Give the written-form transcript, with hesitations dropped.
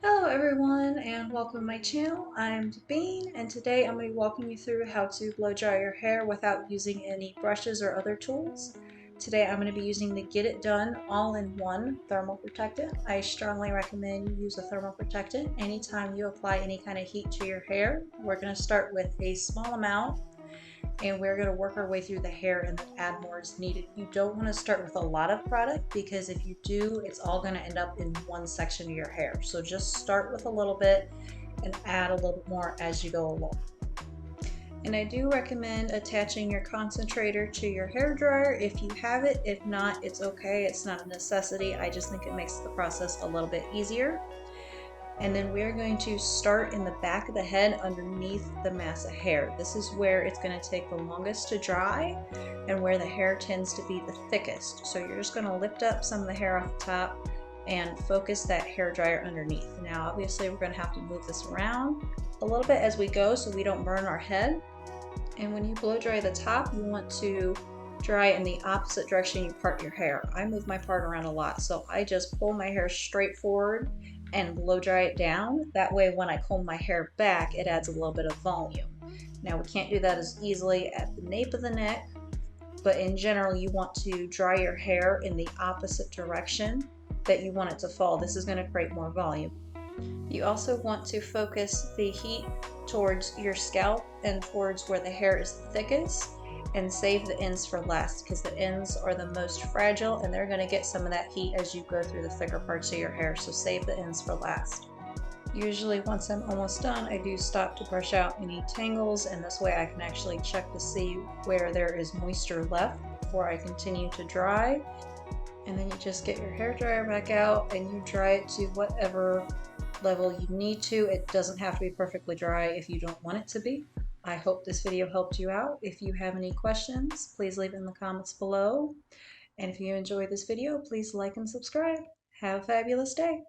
Hello everyone and welcome to my channel. I'm Bean and today I'm going to be walking you through how to blow dry your hair without using any brushes or other tools. Today I'm going to be using the Get It Done All-in-One Thermal Protectant. I strongly recommend you use a thermal protectant anytime you apply any kind of heat to your hair. We're going to start with a small amount and we're going to work our way through the hair and then add more as needed. You don't want to start with a lot of product because if you do, it's all going to end up in one section of your hair. So just start with a little bit and add a little bit more as you go along. And I do recommend attaching your concentrator to your hair dryer if you have it. If not, it's okay. It's not a necessity. I just think it makes the process a little bit easier. And then we're going to start in the back of the head underneath the mass of hair. This is where it's going to take the longest to dry and where the hair tends to be the thickest. So you're just going to lift up some of the hair off the top and focus that hair dryer underneath. Now obviously we're going to have to move this around a little bit as we go so we don't burn our head. And when you blow dry the top, you want to dry in the opposite direction you part your hair. I move my part around a lot, so I just pull my hair straight forward and blow dry it down. That way when I comb my hair back, it adds a little bit of volume. Now we can't do that as easily at the nape of the neck, but in general you want to dry your hair in the opposite direction that you want it to fall. This is going to create more volume. You also want to focus the heat towards your scalp and towards where the hair is thickest and save the ends for last because the ends are the most fragile and they're going to get some of that heat as you go through the thicker parts of your hair, so save the ends for last. Usually once I'm almost done, I do stop to brush out any tangles, and this way I can actually check to see where there is moisture left before I continue to dry. And then you just get your hair dryer back out and you dry it to whatever level you need to. It doesn't have to be perfectly dry if you don't want it to be. I hope this video helped you out. If you have any questions, please leave in the comments below. And if you enjoyed this video, please like and subscribe. Have a fabulous day.